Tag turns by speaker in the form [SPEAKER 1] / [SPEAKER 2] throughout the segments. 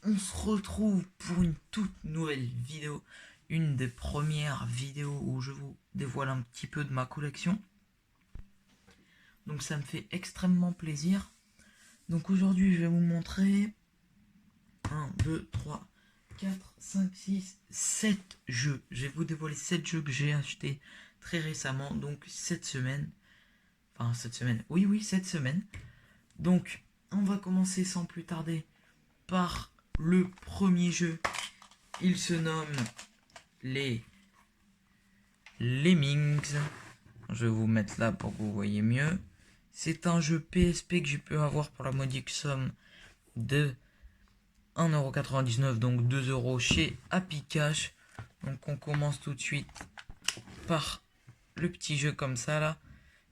[SPEAKER 1] on se retrouve pour une toute nouvelle vidéo. Une des premières vidéos où je vous dévoile un petit peu de ma collection. Donc ça me fait extrêmement plaisir. Donc aujourd'hui je vais vous montrer 1, 2, 3, 4, 5, 6, 7 jeux. Je vais vous dévoiler 7 jeux que j'ai achetés très récemment. Donc cette semaine. Enfin cette semaine. Oui, cette semaine. Donc on va commencer sans plus tarder par le premier jeu. Il se nomme les Lemmings. Je vais vous mettre là pour que vous voyez mieux. C'est un jeu PSP que j'ai pu avoir pour la modique somme de 1,99€, donc 2€ chez Happy Cash. Donc on commence tout de suite par le petit jeu comme ça là.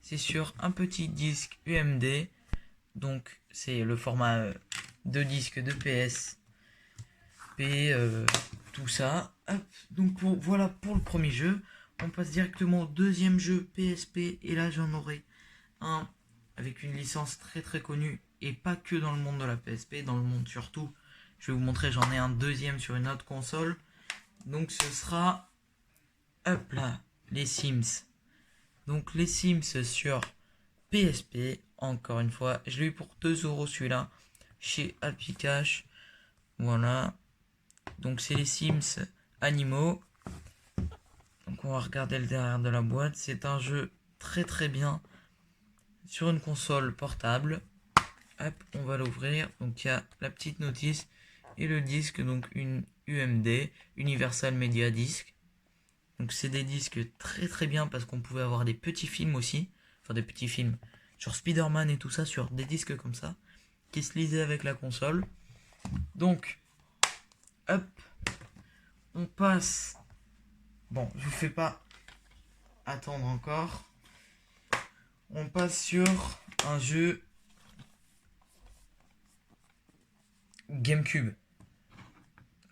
[SPEAKER 1] C'est sur un petit disque UMD. Donc c'est le format de disque de PSP, tout ça. Hop. Donc voilà pour le premier jeu. On passe directement au deuxième jeu PSP. Et là j'en aurai un avec une licence très très connue. Et pas que dans le monde de la PSP, dans le monde surtout. Je vais vous montrer, j'en ai un deuxième sur une autre console. Donc ce sera, hop là, les Sims. Donc les Sims sur PSP, encore une fois. Je l'ai eu pour 2€ celui-là, chez Happy Cash. Voilà. Donc c'est les Sims animaux. Donc on va regarder le derrière de la boîte. C'est un jeu très très bien sur une console portable. Hop, on va l'ouvrir. Donc il y a la petite notice et le disque, donc une UMD, Universal Media Disc. Donc c'est des disques très très bien parce qu'on pouvait avoir des petits films aussi. Enfin des petits films, genre Spider-Man et tout ça sur des disques comme ça, qui se lisaient avec la console. Donc, hop, on passe. Bon, je vous fais pas attendre encore. On passe sur un jeu GameCube.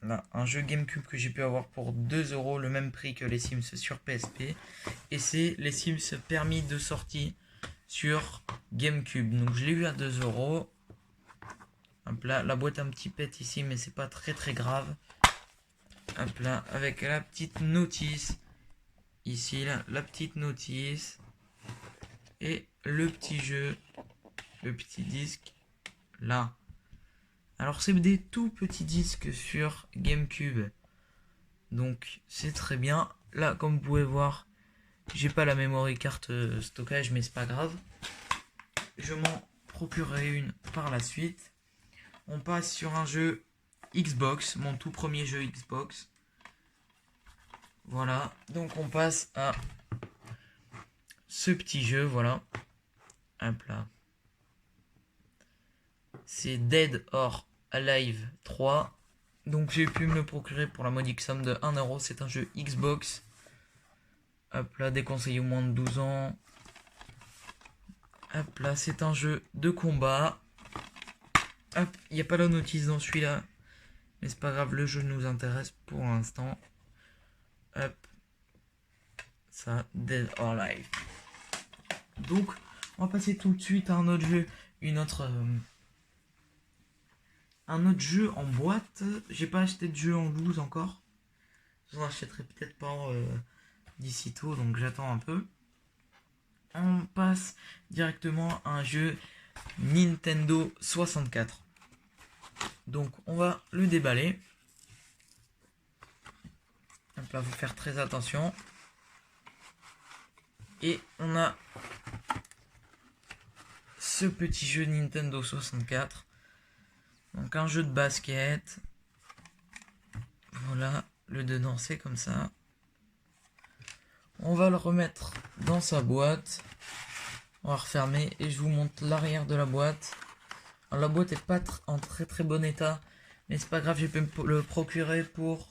[SPEAKER 1] Là, un jeu GameCube que j'ai pu avoir pour 2€, le même prix que les Sims sur PSP. Et c'est les Sims permis de sortie sur GameCube. Donc je l'ai eu à 2€. Hop là, la boîte a un petit pet ici, mais c'est pas très très grave. Hop là, avec la petite notice. Ici, là, la petite notice. Et le petit jeu. Le petit disque. Là. Alors c'est des tout petits disques sur GameCube. Donc c'est très bien. Là, comme vous pouvez voir, j'ai pas la memory carte stockage, mais c'est pas grave. Je m'en procurerai une par la suite. On passe sur un jeu Xbox, mon tout premier jeu Xbox. Voilà, donc on passe à ce petit jeu, voilà. Hop là. C'est Dead or Alive 3. Donc j'ai pu me le procurer pour la modique somme de 1€. C'est un jeu Xbox. Hop là, déconseillé au moins de 12 ans. Hop là, c'est un jeu de combat. Hop, il n'y a pas la notice dans celui-là. Mais c'est pas grave, le jeu nous intéresse pour l'instant. Hop. Ça, Dead or Alive. Donc, on va passer tout de suite à un autre jeu. Un autre jeu en boîte. J'ai pas acheté de jeu en loose encore. J'en achèterai peut-être pas d'ici tôt, donc j'attends un peu. On passe directement à un jeu Nintendo 64. Donc on va le déballer. Donc là, faut faire très attention. Et on a ce petit jeu Nintendo 64. Donc un jeu de basket. Voilà, le dedans c'est comme ça. On va le remettre dans sa boîte. On va refermer et je vous montre l'arrière de la boîte. Alors, la boîte est pas en très très bon état, mais c'est pas grave, j'ai pu me le procurer pour,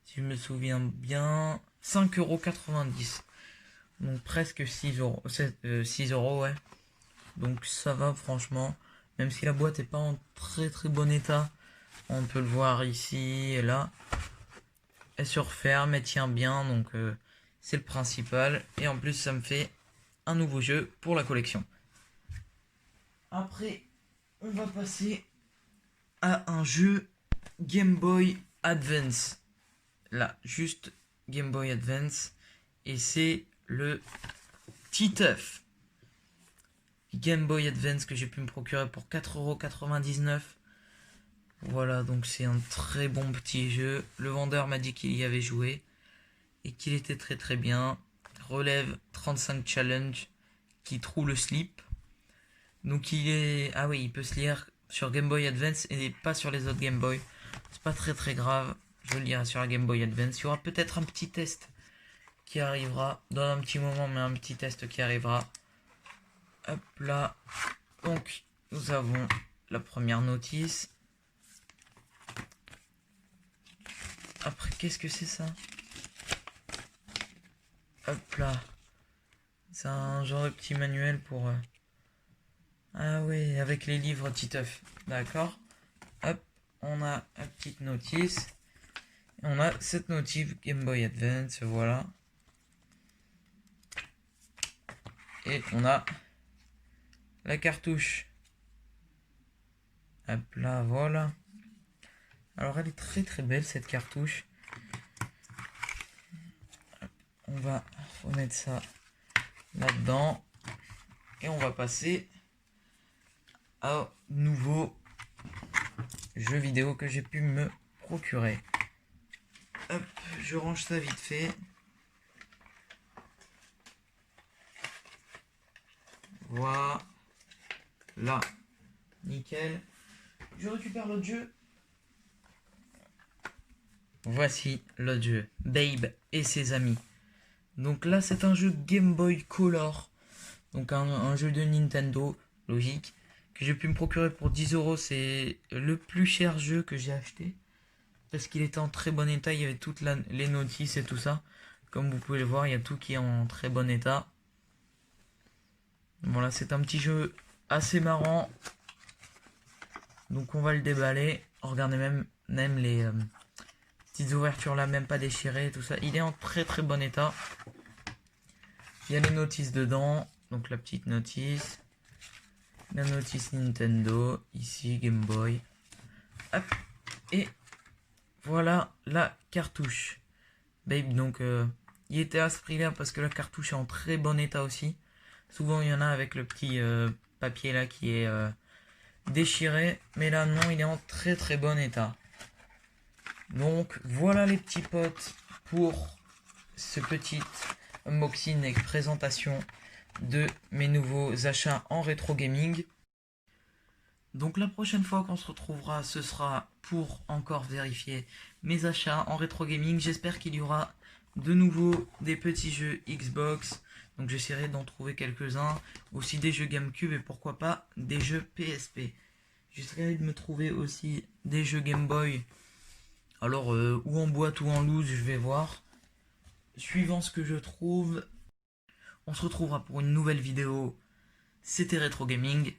[SPEAKER 1] si je me souviens bien, 5,90€. Donc presque 6€. 6€, ouais. Donc ça va franchement. Même si la boîte est pas en très très bon état. On peut le voir ici et là. Elle se referme, elle tient bien, donc c'est le principal. Et en plus ça me fait un nouveau jeu pour la collection. Après, on va passer à un jeu Game Boy Advance. Là, juste Game Boy Advance. Et c'est le Titeuf Game Boy Advance que j'ai pu me procurer pour 4,99 €. Voilà, donc c'est un très bon petit jeu. Le vendeur m'a dit qu'il y avait joué et qu'il était très très bien. Relève 35 challenge qui trouve le slip. Donc il est... Ah oui, il peut se lire sur Game Boy Advance et pas sur les autres Game Boy. C'est pas très très grave. Je le lirai sur la Game Boy Advance. Il y aura peut-être un petit test qui arrivera dans un petit moment, mais un petit test qui arrivera. Hop là. Donc nous avons la première notice. Après, qu'est-ce que c'est ça? Hop là. C'est un genre de petit manuel pour... Ah oui, avec les livres Titeuf. D'accord. Hop, on a une petite notice. Et on a cette notice Game Boy Advance, voilà. Et on a la cartouche. Hop là, voilà. Alors elle est très très belle cette cartouche. On va remettre ça là-dedans. Et on va passer au nouveau jeu vidéo que j'ai pu me procurer. Hop, je range ça vite fait. Voilà. Nickel. Je récupère l'autre jeu. Voici l'autre jeu. Babe et ses amis. Donc là, c'est un jeu Game Boy Color. Donc un jeu de Nintendo, logique, que j'ai pu me procurer pour 10 €. C'est le plus cher jeu que j'ai acheté. Parce qu'il était en très bon état. Il y avait toutes les notices et tout ça. Comme vous pouvez le voir, il y a tout qui est en très bon état. Voilà, c'est un petit jeu assez marrant. Donc on va le déballer. Regardez même les petites ouvertures là, même pas déchirées, tout ça. Il est en très très bon état. Il y a les notices dedans. Donc la petite notice. La notice Nintendo. Ici, Game Boy. Hop. Et voilà la cartouche. Babe, donc il était à ce prix là parce que la cartouche est en très bon état aussi. Souvent il y en a avec le petit papier là qui est déchiré. Mais là non, il est en très très bon état. Donc voilà les petits potes pour ce petit unboxing et présentation de mes nouveaux achats en rétro gaming. Donc la prochaine fois qu'on se retrouvera, ce sera pour encore vérifier mes achats en rétro gaming. J'espère qu'il y aura de nouveau des petits jeux Xbox. Donc j'essaierai d'en trouver quelques-uns. Aussi des jeux GameCube et pourquoi pas des jeux PSP. J'essaierai de me trouver aussi des jeux Game Boy. Alors ou en boîte ou en loose, je vais voir. Suivant ce que je trouve. On se retrouvera pour une nouvelle vidéo. C'était Retro Gaming.